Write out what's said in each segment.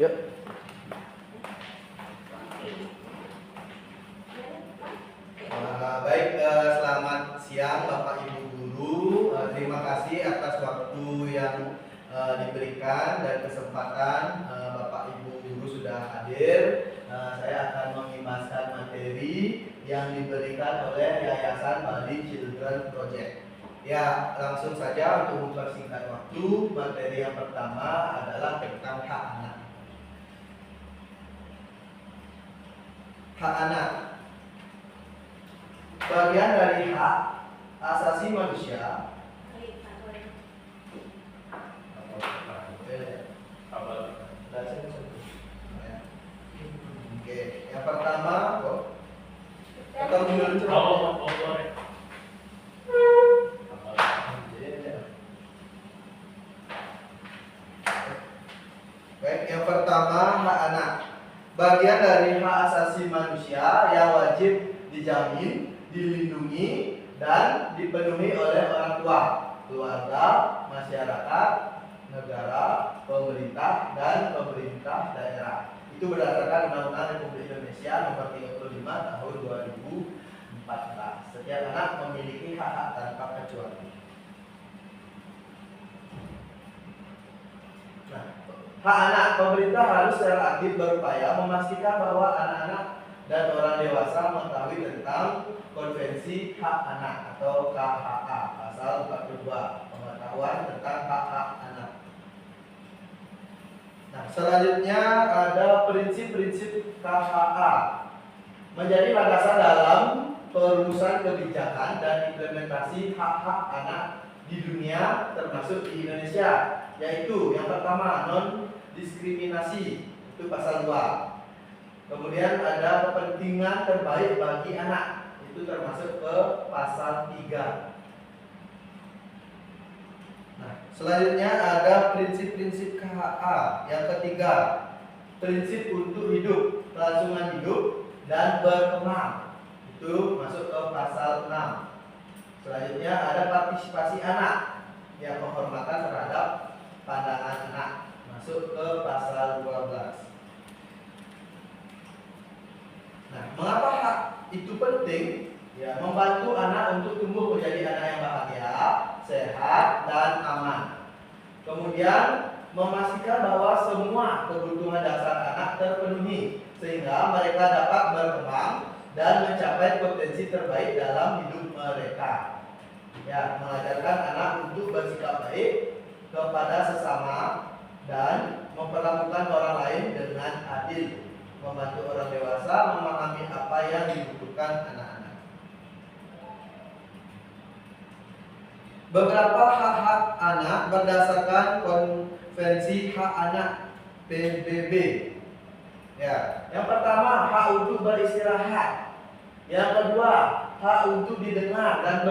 Yuk. Baik, selamat siang Bapak Ibu Guru. Terima kasih atas waktu yang diberikan dan kesempatan Bapak Ibu Guru sudah hadir. Saya akan mengimbaskan materi yang diberikan oleh Yayasan Bali Children Project. Ya, langsung saja untuk mempersingkat waktu, materi yang pertama adalah tentang hak anak. Hak anak bagian dari hak asasi manusia. Oke, yang pertama, baik, yang pertama hak anak. Bagian dari hak asasi manusia yang wajib dijamin, dilindungi, dan dipenuhi oleh orang tua, keluarga, masyarakat, negara, pemerintah, dan pemerintah daerah. Itu berdasarkan Undang-Undang Republik Indonesia Nomor 35 Tahun 2014. Setiap anak memiliki hak-hak tanpa kecuali. Nah, hak anak, pemerintah harus secara aktif berupaya memastikan bahwa anak-anak dan orang dewasa mengetahui tentang Konvensi Hak Anak atau KHA pasal 42, pengetahuan tentang hak-hak anak. Nah, selanjutnya ada prinsip-prinsip KHA menjadi landasan dalam perumusan kebijakan dan implementasi hak-hak anak di dunia termasuk di Indonesia, yaitu yang pertama non diskriminasi, itu pasal 2. Kemudian ada kepentingan terbaik bagi anak, itu termasuk ke pasal 3. Nah, selanjutnya ada prinsip-prinsip KHA. Yang ketiga, prinsip untuk hidup, kelangsungan hidup dan berkembang, itu masuk ke pasal 6. Selanjutnya ada partisipasi anak, yang penghormatan terhadap pandangan anak, masuk ke pasal 12. Nah, mengapa hak itu penting? Ya, membantu anak untuk tumbuh menjadi anak yang bahagia, sehat, dan aman. Kemudian memastikan bahwa semua kebutuhan dasar anak terpenuhi sehingga mereka dapat berkembang dan mencapai potensi terbaik dalam hidup mereka. Ya, mengajarkan anak untuk bersikap baik kepada sesama dan memperlakukan orang lain dengan adil. Membantu orang dewasa memahami apa yang dibutuhkan anak-anak. Beberapa hak-hak anak berdasarkan Konvensi Hak Anak PBB. Ya, yang pertama hak untuk beristirahat. Yang kedua hak untuk didengar dan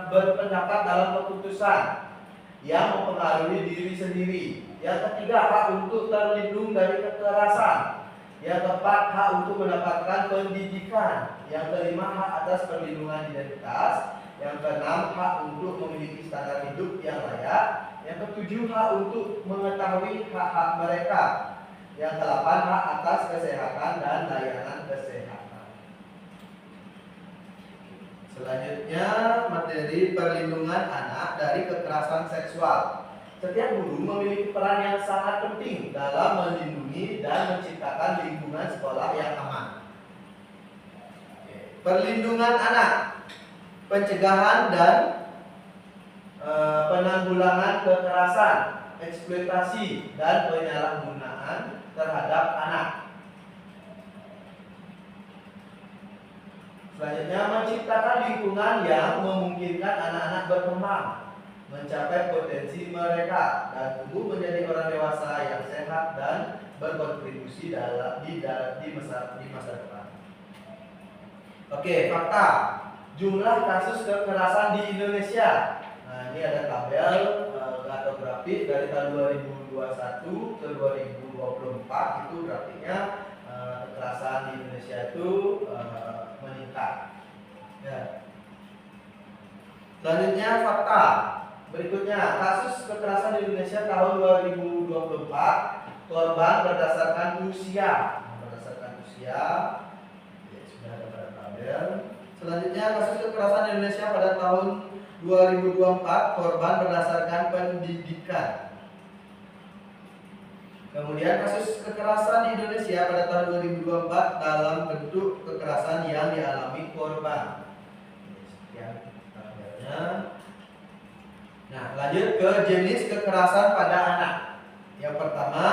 berpendapat dalam keputusan yang mempengaruhi diri sendiri. Yang ketiga hak untuk terlindung dari kekerasan. Yang keempat, hak untuk mendapatkan pendidikan. Yang kelima, hak atas perlindungan identitas. Yang keenam, hak untuk memiliki standar hidup yang layak. Yang ketujuh, hak untuk mengetahui hak-hak mereka. Yang kedelapan, hak atas kesehatan dan layanan kesehatan. Selanjutnya, materi perlindungan anak dari kekerasan seksual. Setiap guru memiliki peran yang sangat penting dalam melindungi dan menciptakan lingkungan sekolah yang aman. Perlindungan anak, pencegahan dan penanggulangan kekerasan, eksploitasi dan penyalahgunaan terhadap anak. Selanjutnya, menciptakan lingkungan yang memungkinkan anak-anak berkembang, mencapai potensi mereka dan tumbuh menjadi orang dewasa yang sehat dan berkontribusi di masa depan. Oke, fakta. Jumlah kasus kekerasan di Indonesia. Nah, ini ada tabel atau grafik dari tahun 2021 ke 2024, itu grafiknya kekerasan di Indonesia itu meningkat. Ya. Selanjutnya fakta. Berikutnya, kasus kekerasan di Indonesia tahun 2024 korban berdasarkan usia. Berdasarkan usia, ya, sudah ada pada tabel. Selanjutnya kasus kekerasan di Indonesia pada tahun 2024, korban berdasarkan pendidikan. Kemudian kasus kekerasan di Indonesia pada tahun 2024 dalam bentuk kekerasan yang dialami korban. Sekian tabelnya. Nah, lanjut ke jenis kekerasan pada anak. Yang pertama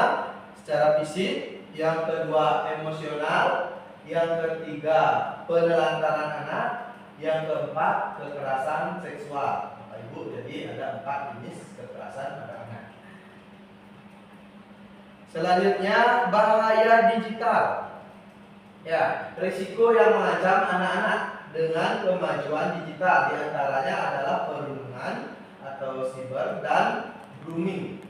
secara fisik, yang kedua emosional, yang ketiga penelantaran anak, yang keempat kekerasan seksual. Bapak Ibu, jadi ada 4 jenis kekerasan pada anak. Selanjutnya bahaya digital. Ya, risiko yang mengancam anak-anak dengan kemajuan digital diantaranya adalah perundungan atau siber dan grooming.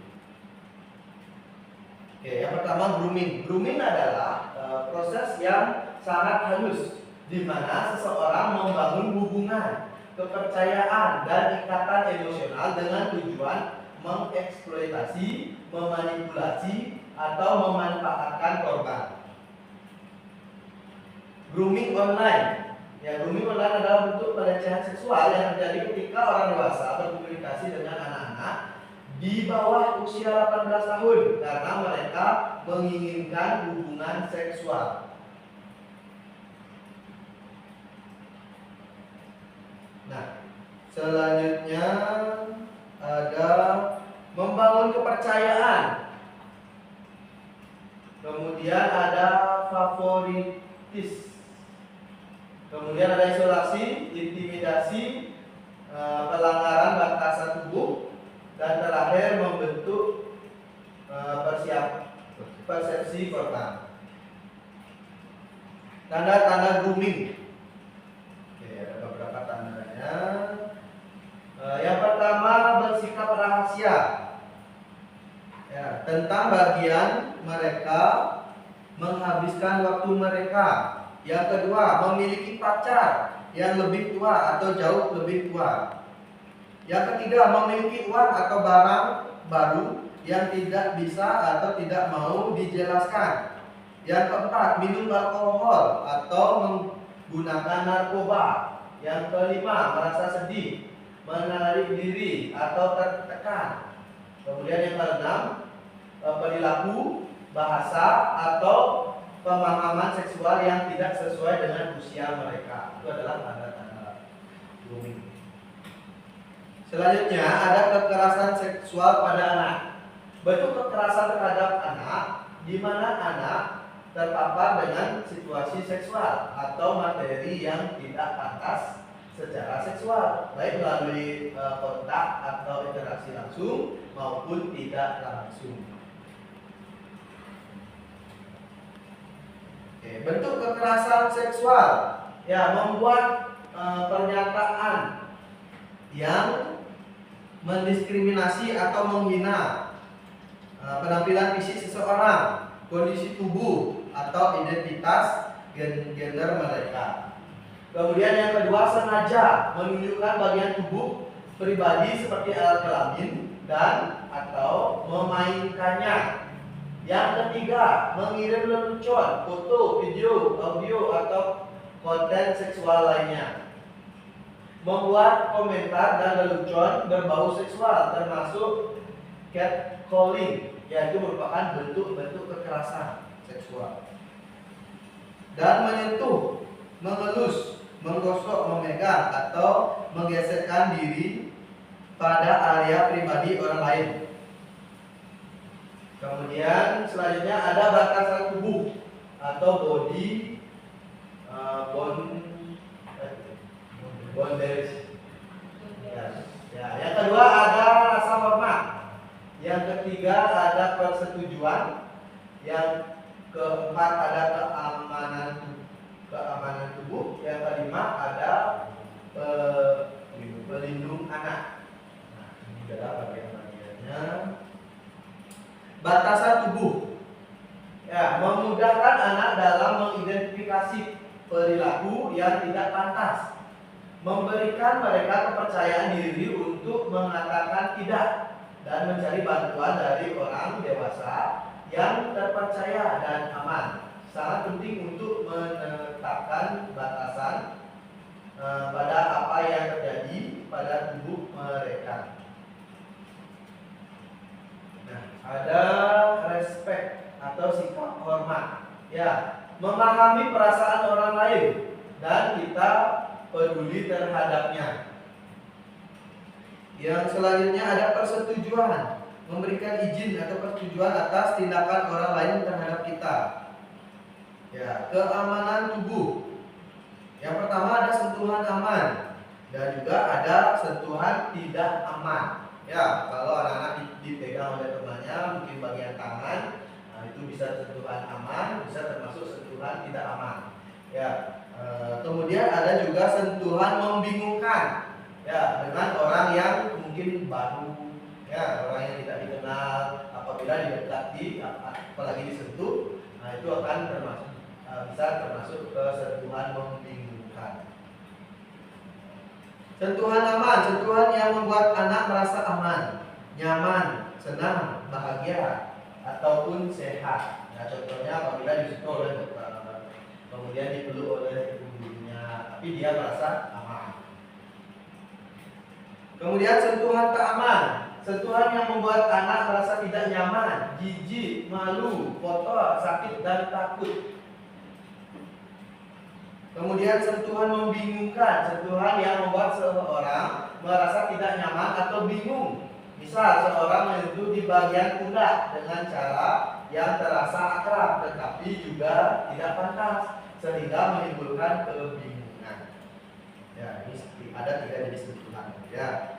Oke, yang pertama grooming. Grooming adalah proses yang sangat halus di mana seseorang membangun hubungan, kepercayaan dan ikatan emosional dengan tujuan mengeksploitasi, memanipulasi atau memanfaatkan korban. Grooming online. Ya, grooming online adalah bentuk pelecehan seksual yang terjadi ketika orang dewasa berkomunikasi dengan anak-anak di bawah usia 18 tahun karena mereka menginginkan hubungan seksual. Nah, selanjutnya ada membangun kepercayaan. Kemudian ada favoritis. Kemudian ada isolasi, intimidasi, pelanggaran batasan tubuh, dan terakhir membentuk persepsi korban. Tanda-tanda grooming. Oke, ada beberapa tandanya. Yang pertama bersikap rahasia. Ya, tentang bagian mereka menghabiskan waktu mereka. Yang kedua, memiliki pacar yang lebih tua atau jauh lebih tua. Yang ketiga, memiliki uang atau barang baru yang tidak bisa atau tidak mau dijelaskan. Yang keempat, minum alkohol atau menggunakan narkoba. Yang kelima, merasa sedih, menarik diri atau tertekan. Kemudian yang keenam, perilaku, bahasa atau pemahaman seksual yang tidak sesuai dengan usia mereka. Itu adalah tanda-tanda grooming. Selanjutnya ada kekerasan seksual pada anak. Bentuk kekerasan terhadap anak di mana anak terpapar dengan situasi seksual atau materi yang tidak pantas secara seksual, baik melalui kontak atau interaksi langsung maupun tidak langsung. Oke, bentuk kekerasan seksual, ya, membuat pernyataan yang mendiskriminasi atau menghina penampilan fisik seseorang, kondisi tubuh atau identitas gender mereka. Kemudian yang kedua, sengaja menunjukkan bagian tubuh pribadi seperti alat kelamin dan atau memainkannya. Yang ketiga, mengirim lelucon, foto, video, audio atau konten seksual lainnya. Membuat komentar dan lelucon berbau seksual termasuk catcalling, yaitu merupakan bentuk-bentuk kekerasan seksual. Dan menyentuh, mengelus, menggosok, memegang atau menggeserkan diri pada area pribadi orang lain. Kemudian selanjutnya ada batasan tubuh atau body boundaries. Ya, yang kedua ada rasa hormat. Yang ketiga ada persetujuan. Yang keempat ada keamanan tubuh. Yang kelima ada pelindung anak. Nah, ini adalah bagian-bagiannya. Batasan tubuh, ya, memudahkan anak dalam mengidentifikasi perilaku yang tidak pantas, memberikan mereka kepercayaan diri untuk mengatakan tidak dan mencari bantuan dari orang dewasa yang terpercaya dan aman. Sangat penting untuk menetapkan batasan pada apa yang terjadi pada tubuh mereka. Nah, ada respect atau sikap hormat. Ya, memahami perasaan orang lain dan kita peduli terhadapnya. Yang selanjutnya ada persetujuan, memberikan izin atau persetujuan atas tindakan orang lain terhadap kita. Ya, keamanan tubuh. Yang pertama ada sentuhan aman dan juga ada sentuhan tidak aman. Ya, kalau anak-anak dipegang oleh temannya, mungkin bagian tangan, nah itu bisa sentuhan aman, bisa termasuk sentuhan tidak aman. Ya, kemudian ada juga sentuhan membingungkan. Ya, dengan orang yang mungkin baru, ya, orang yang tidak dikenal, apabila didekati, apalagi disentuh, nah itu akan termasuk bisa termasuk ke sentuhan membingungkan. Sentuhan aman, sentuhan yang membuat anak merasa aman, nyaman, senang, bahagia, ataupun sehat. Nah, contohnya apabila disentuh oleh dokter, kemudian dipeluk oleh ibunya, tapi dia merasa aman. Kemudian sentuhan tak aman, sentuhan yang membuat anak merasa tidak nyaman, jijik, malu, kotor, sakit, dan takut. Kemudian sentuhan membingungkan, sentuhan yang membuat seseorang merasa tidak nyaman atau bingung. Misal seorang menyentuh di bagian pundak dengan cara yang terasa akrab tetapi juga tidak pantas, sehingga menimbulkan kebingungan. Ya, ini ada 3 jenis sentuhan. Ya.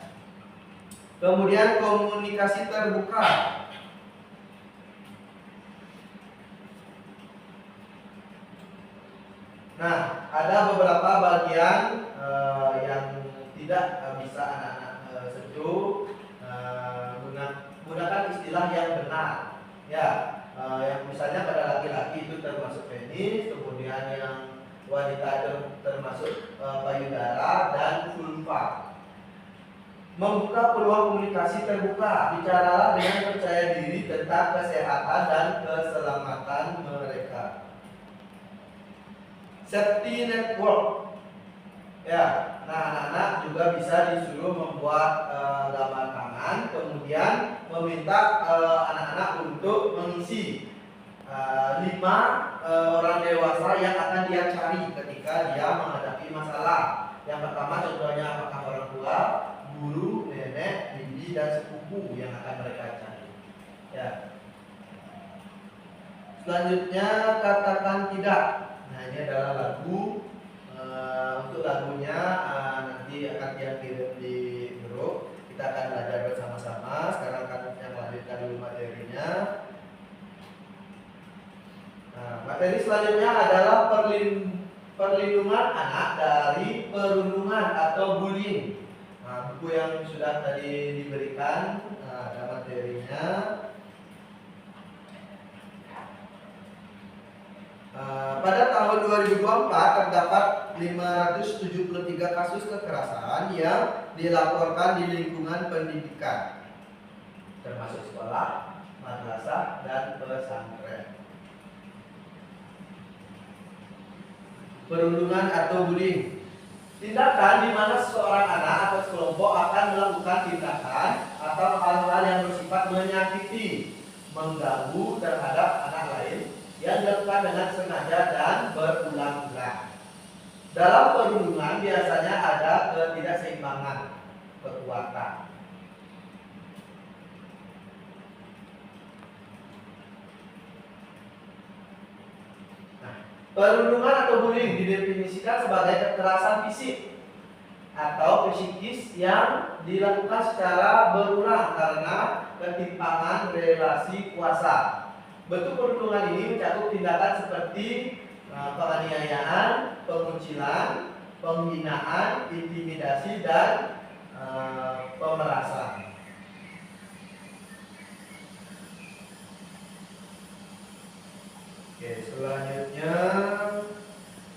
Kemudian komunikasi terbuka. Nah, ada beberapa bagian yang tidak bisa anak-anak sentuh. Gunakan istilah yang benar. Ya, yang misalnya pada laki-laki itu termasuk penis, kemudian yang wanita termasuk payudara dan vulva. Membuka peluang komunikasi terbuka, bicaralah dengan percaya diri tentang kesehatan dan keselamatan mereka. Safety network. Ya, nah anak-anak juga bisa disuruh membuat gambar tangan, kemudian meminta anak-anak untuk mengisi 5 orang dewasa yang akan dia cari ketika dia menghadapi masalah. Yang pertama contohnya apakah orang tua, guru, nenek, bibi, dan sepupu yang akan mereka cari. Ya. Selanjutnya katakan tidak. Nah, ini adalah lagu. Untuk lagunya nanti akan dia kirim di grup. Kita akan belajar bersama-sama. Sekarang akan yang lanjutkan dulu materinya. Nah, materi selanjutnya adalah perlindungan anak dari perundungan atau bullying. Nah, buku yang sudah tadi diberikan, ada materinya. Pada tahun 2024 terdapat 573 kasus kekerasan yang dilaporkan di lingkungan pendidikan, termasuk sekolah, madrasah, dan pesantren. Perundungan atau bullying, tindakan di mana seorang anak atau sekelompok akan melakukan tindakan atau hal-hal yang bersifat menyakiti, mengganggu terhadap anak lain yang dilakukan dengan sengaja dan berulang-ulang. Dalam perundungan biasanya ada ketidakseimbangan kekuatan. Nah, perundungan atau bullying didefinisikan sebagai kekerasan fisik atau psikis yang dilakukan secara berulang karena ketimpangan relasi kuasa. Bentuk perundungan ini mencakup tindakan seperti penganiayaan, pengucilan, penghinaan, intimidasi, dan pemerasan. Oke, selanjutnya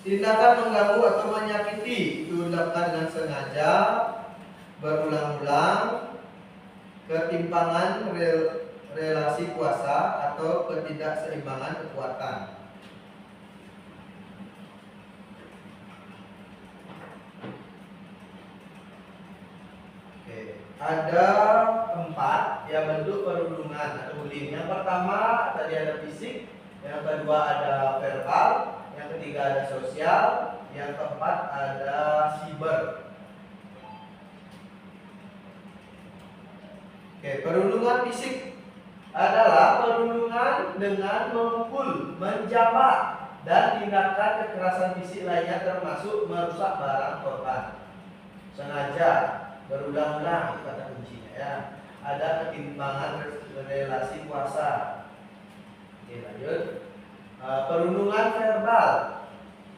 tindakan mengganggu atau menyakiti itu dilakukan dengan sengaja, berulang-ulang, ketimpangan relasi kuasa atau ketidakseimbangan kekuatan. Oke, ada 4 ya bentuk perundungan atau bullying. Yang pertama tadi ada fisik, yang kedua ada verbal, yang ketiga ada sosial, yang keempat ada siber. Oke, perundungan fisik adalah perundungan dengan memukul, menjambak, dan tindakan kekerasan fisik lainnya termasuk merusak barang korban. Sengaja, berulang-ulang, itu kata kuncinya ya. Ada ketimpangan relasi kuasa. Oke, lanjut. Perundungan verbal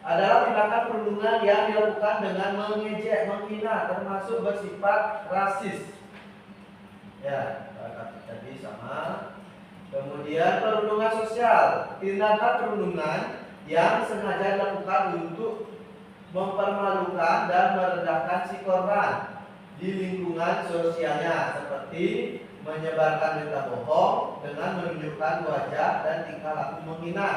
adalah tindakan perundungan yang dilakukan dengan mengejek, menghina, termasuk bersifat rasis. Ya, tadi sama. Kemudian perundungan sosial, tindakan perundungan yang sengaja dilakukan untuk mempermalukan dan merendahkan si korban di lingkungan sosialnya, seperti menyebarkan berita bohong dengan menunjukkan wajah dan tingkah laku menghina,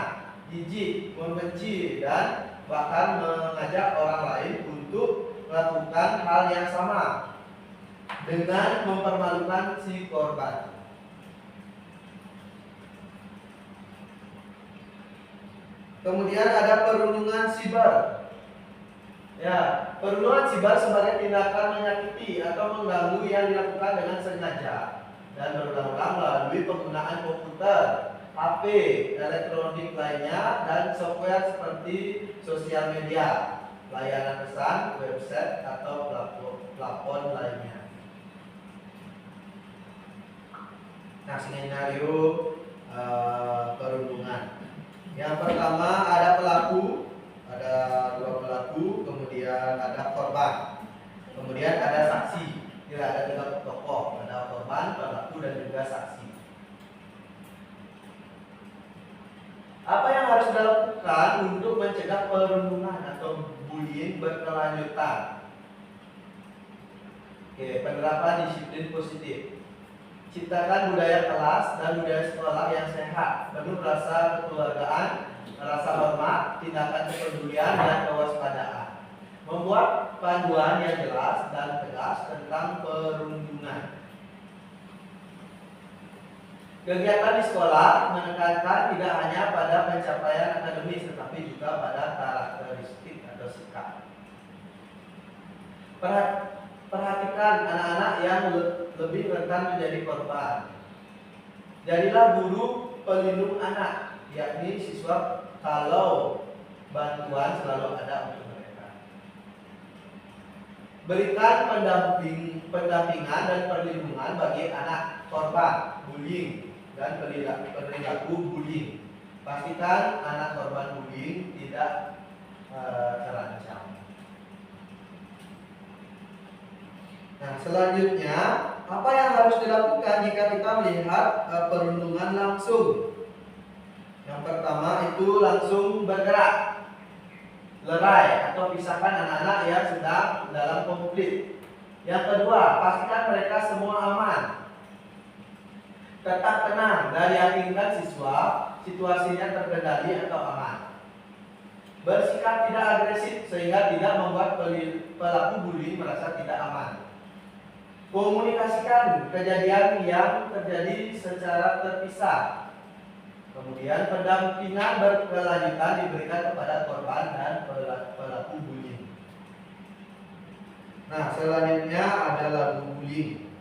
jijik, membenci, dan bahkan mengajak orang lain untuk melakukan hal yang sama dengan mempermalukan si korban. Kemudian ada perundungan siber. Ya, perundungan siber sebagai tindakan menyakiti atau mengganggu yang dilakukan dengan sengaja dan berulang-ulang melalui penggunaan komputer, HP, elektronik lainnya, dan software seperti sosial media, layanan pesan, website, atau platform lainnya. Nah, skenario perundungan. Yang pertama ada pelaku, ada 2 pelaku, kemudian ada korban, kemudian ada saksi. Ya, ada 3 tokoh, ada korban, pelaku, dan juga saksi. Apa yang harus dilakukan untuk mencegah perundungan atau bullying berkelanjutan? Oke, penerapan disiplin positif. Ciptakan budaya kelas dan budaya sekolah yang sehat, penuh rasa kekeluargaan, rasa hormat, tindakan kepedulian, dan kewaspadaan. Membuat panduan yang jelas dan tegas tentang perundungan. Kegiatan di sekolah menekankan tidak hanya pada pencapaian akademis, tetapi juga pada karakteristik atau sikap. Perhatikan anak-anak yang lebih rentan menjadi korban. Jadilah guru pelindung anak, yakni siswa, kalau bantuan selalu ada untuk mereka. Berikan pendampingan dan perlindungan bagi anak korban bullying dan perilaku bullying. Pastikan anak korban bullying tidak terancam. Nah, selanjutnya, apa yang harus dilakukan jika kita melihat perundungan langsung? Yang pertama itu langsung bergerak, lerai atau pisahkan anak-anak yang sedang dalam konflik. Yang kedua, pastikan mereka semua aman. Tetap tenang dan yakinkan siswa situasinya terkendali atau aman. Bersikap tidak agresif sehingga tidak membuat pelaku bullying merasa tidak aman. Komunikasikan kejadian yang terjadi secara terpisah. Kemudian pendampingan berkelanjutan diberikan kepada korban dan pelaku bullying. Nah, selanjutnya ada lagu bullying.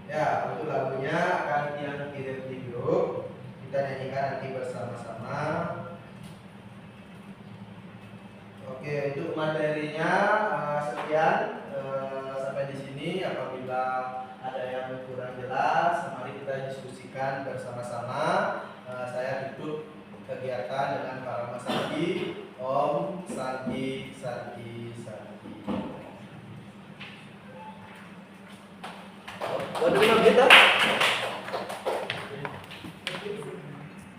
Ya, untuk lagunya akan kita kirim di grup. Kita nyanyikan nanti bersama-sama. Oke, untuk materinya sekian. Sampai di sini. Apabila ada yang kurang jelas, mari kita diskusikan bersama-sama. Saya tutup kegiatan dengan para Mas Santi. Om Santi Santi Santi.